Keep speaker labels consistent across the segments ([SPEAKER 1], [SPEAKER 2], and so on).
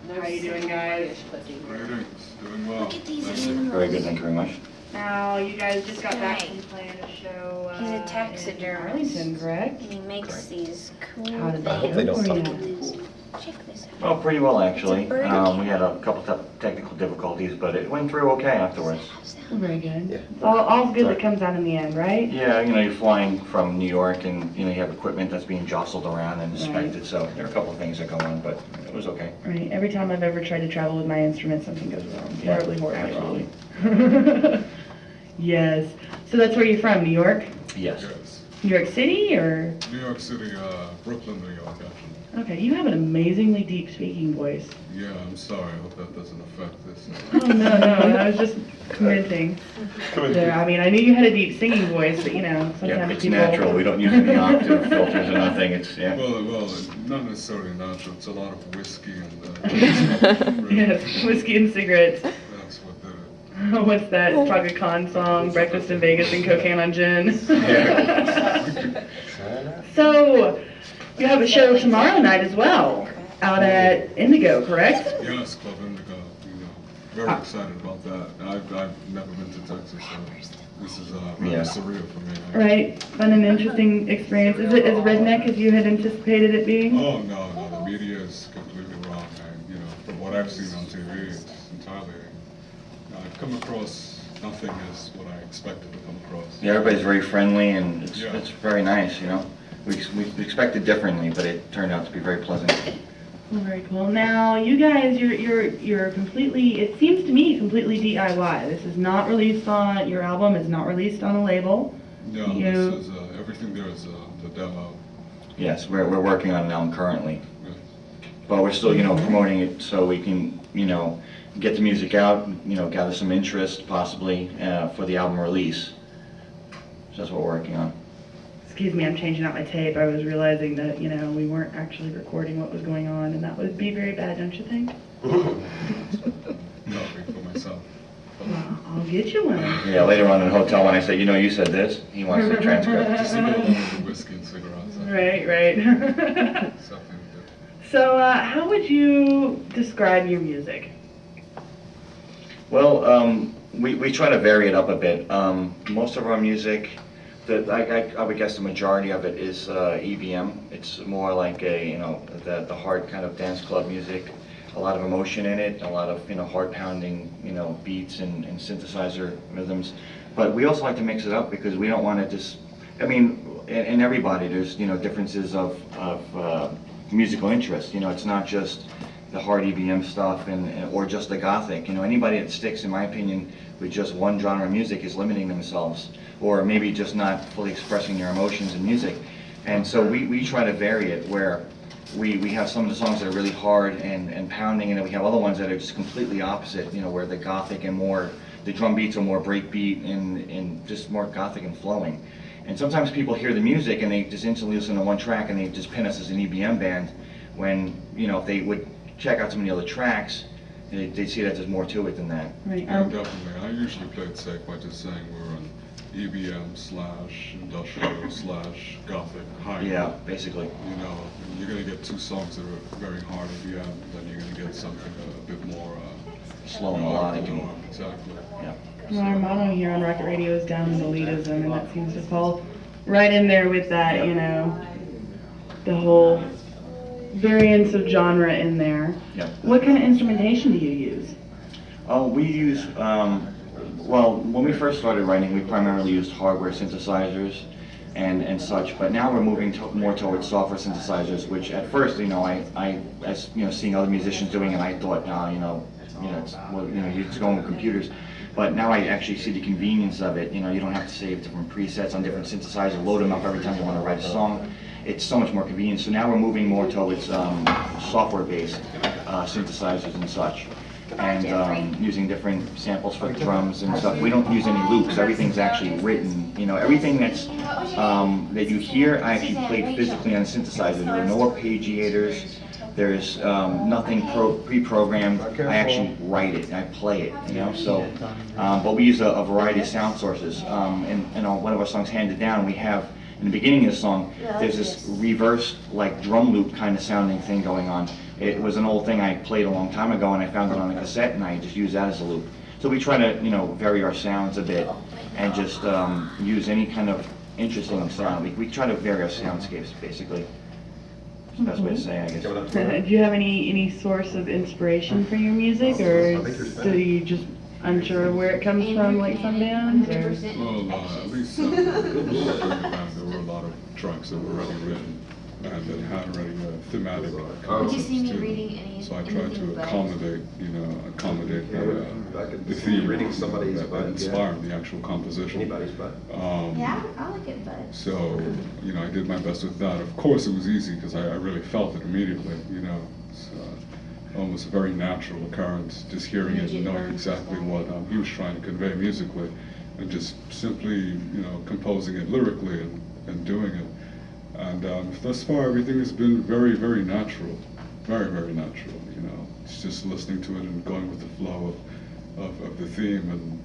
[SPEAKER 1] How you doing, guys?
[SPEAKER 2] Greetings. Doing well.
[SPEAKER 3] Look at these
[SPEAKER 2] Thank you.
[SPEAKER 3] animals.
[SPEAKER 4] Very good, thank you very much.
[SPEAKER 1] Now, you guys just got back
[SPEAKER 3] Right.
[SPEAKER 1] from playing a show
[SPEAKER 3] He's a
[SPEAKER 1] in
[SPEAKER 3] taxidermist.
[SPEAKER 1] Arlington, correct?
[SPEAKER 3] And he makes these cool
[SPEAKER 1] How did
[SPEAKER 3] things.
[SPEAKER 1] that
[SPEAKER 5] I hope they don't
[SPEAKER 1] go for
[SPEAKER 5] talk.
[SPEAKER 1] you?
[SPEAKER 3] Check this out.
[SPEAKER 4] Well, pretty well, actually.
[SPEAKER 3] It's a bird
[SPEAKER 4] We had a couple technical difficulties, but it went through okay afterwards.
[SPEAKER 1] Very good.
[SPEAKER 5] Yeah.
[SPEAKER 1] All's good that comes out in the end, right?
[SPEAKER 4] Yeah, you're flying from New York and, you have equipment that's being jostled around and inspected, so there are a couple of things that go on, but it was okay.
[SPEAKER 1] Right. Every time I've ever tried to travel with my instrument, something goes wrong.
[SPEAKER 4] Yeah,
[SPEAKER 1] Horribly wrong. Yes. So that's where you're from, New York?
[SPEAKER 4] Yes.
[SPEAKER 2] Yes.
[SPEAKER 1] New York City, or?
[SPEAKER 2] New York City, Brooklyn, New York, actually.
[SPEAKER 1] Okay, you have an amazingly deep speaking voice.
[SPEAKER 2] Yeah, I'm sorry. I hope that doesn't affect this.
[SPEAKER 1] Oh, no, I was just commenting. There, I mean, I knew you had a deep singing voice, but
[SPEAKER 4] Yeah,
[SPEAKER 1] sometimes
[SPEAKER 4] it's
[SPEAKER 1] people...
[SPEAKER 4] natural, we don't use any octave filters or nothing, it's, yeah.
[SPEAKER 2] Well, not necessarily natural. It's a lot of whiskey and
[SPEAKER 1] Yes, whiskey and cigarettes.
[SPEAKER 2] that's what did it.
[SPEAKER 1] What's that Chaka Khan song, Breakfast in Vegas and Cocaine on Gin? So, you have a show tomorrow night as well, out at Indigo, correct?
[SPEAKER 2] Yes, Club Indigo. Very excited about that. I've never been to Texas, so this is really
[SPEAKER 4] Yeah.
[SPEAKER 2] surreal for me.
[SPEAKER 1] Right, fun and interesting experience. Is it as redneck as you had anticipated it being?
[SPEAKER 2] Oh no, the media is completely wrong. From what I've seen on TV, it's entirely. I've come across nothing as what I expected to come across.
[SPEAKER 4] Yeah, everybody's very friendly and
[SPEAKER 2] Yeah.
[SPEAKER 4] it's very nice, We expected differently, but it turned out to be very pleasant.
[SPEAKER 1] Oh, very cool. Now, you guys, you're completely, it seems to me, completely DIY. This is not released on, your album is not released on a label.
[SPEAKER 2] No,
[SPEAKER 1] You-
[SPEAKER 2] this is everything. There is the demo.
[SPEAKER 4] Yes, we're working on an album currently,
[SPEAKER 2] Yeah.
[SPEAKER 4] but we're still, promoting it so we can, get the music out, gather some interest possibly for the album release. So that's what we're working on.
[SPEAKER 1] Excuse me, I'm changing out my tape. I was realizing that, we weren't actually recording what was going on, and that would be very bad, don't you think?
[SPEAKER 2] Nothing for myself.
[SPEAKER 1] Well, I'll get you one.
[SPEAKER 4] Yeah, later on in the hotel when I say, you said this, he wants the transcript.
[SPEAKER 2] Just to go along with the whiskey and cigarettes.
[SPEAKER 1] Right.
[SPEAKER 2] Something we did.
[SPEAKER 1] So, how would you describe your music?
[SPEAKER 4] Well, we try to vary it up a bit. Most of our music, I would guess the majority of it is EBM. It's more like the hard kind of dance club music. A lot of emotion in it, a lot of heart pounding beats and synthesizer rhythms. But we also like to mix it up because we don't want to just. In everybody there's differences of musical interest. It's not just the hard EBM stuff or just the gothic. Anybody that sticks, in my opinion, with just one genre of music is limiting themselves, or maybe just not fully expressing their emotions in music. And so we try to vary it where we have some of the songs that are really hard and pounding, and then we have other ones that are just completely opposite, where the gothic and the drum beats are more breakbeat and just more gothic and flowing. And sometimes people hear the music and they just instantly listen to one track and they just pin us as an EBM band, when, if they would check out some of the other tracks, they see that there's more to it than that.
[SPEAKER 1] Right.
[SPEAKER 2] Yeah, definitely. I usually play it safe by just saying we're an EBM/industrial/gothic high.
[SPEAKER 4] Yeah, basically.
[SPEAKER 2] You're going to get two songs that are very hard EBM, then you're going to get something a bit more
[SPEAKER 4] Slow and melodic.
[SPEAKER 2] Exactly.
[SPEAKER 4] Yeah.
[SPEAKER 1] Well, our motto here on Rocket Radio is down with elitism, and that seems to fall right in there with that, the whole variance of genre in there.
[SPEAKER 4] Yeah.
[SPEAKER 1] What kind of instrumentation do you use?
[SPEAKER 4] We use, when we first started writing, we primarily used hardware synthesizers and such, but now we're moving more towards software synthesizers, which at first, I seeing other musicians doing it, I thought, you're just going with computers. But now I actually see the convenience of it. You don't have to save different presets on different synthesizers, load them up every time you want to write a song. It's so much more convenient. So now we're moving more towards software-based synthesizers and such, and using different samples for the drums and stuff. We don't use any loops. Everything's actually written. Everything that you hear, I actually played physically on a synthesizer. There are no arpeggiators. There's nothing pre-programmed. I actually write it and I play it, So, but we use a variety of sound sources. And on one of our songs, Handed Down, we have, in the beginning of the song, there's this reverse, like drum loop kind of sounding thing going on, It was an old thing I played a long time ago, and I found it on a cassette, and I just used that as a loop. So we try to, you know, vary our sounds a bit, and just use any kind of interesting sound. We try to vary our soundscapes, basically. That's the best way to say it, I guess.
[SPEAKER 1] Do you have any source of inspiration for your music, or do you just unsure of where it comes from, like some bands? Or?
[SPEAKER 2] Well, at least during the band, there were a lot of tracks that were already written and that had already thematic concepts
[SPEAKER 5] Did you see me
[SPEAKER 2] to them.
[SPEAKER 5] reading any?
[SPEAKER 2] So I tried to
[SPEAKER 5] anything about-
[SPEAKER 2] accommodate the theme
[SPEAKER 6] reading somebody's
[SPEAKER 2] that
[SPEAKER 6] butt,
[SPEAKER 2] inspired the actual composition.
[SPEAKER 6] Anybody's butt.
[SPEAKER 5] Yeah, I like it, but.
[SPEAKER 2] So, you know, I did my best with that. Of course, it was easy because I really felt it immediately, you know. It's almost a very natural occurrence, just hearing it and knowing exactly what he was trying to convey musically, and just simply, you know, composing it lyrically and doing it. And thus far, everything has been very, very natural. Very, very natural, you know. It's just listening to it and going with the flow of the theme, and,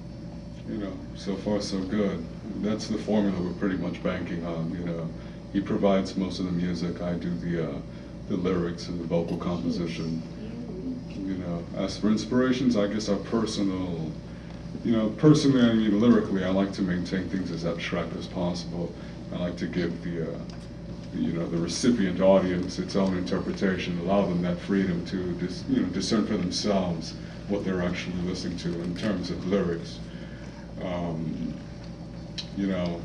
[SPEAKER 2] you know, so far so good. That's the formula we're pretty much banking on, you know. He provides most of the music, I do the lyrics and the vocal composition. You know, as for inspirations, I guess our personal, you know, personally, I mean, lyrically, I like to maintain things as abstract as possible. I like to give you know, the recipient audience its own interpretation, allow them that freedom to you know, discern for themselves what they're actually listening to in terms of lyrics. You know,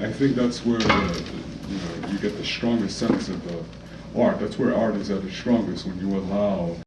[SPEAKER 2] I think that's where you know, you get the strongest sense of art. That's where art is at its strongest, when you allow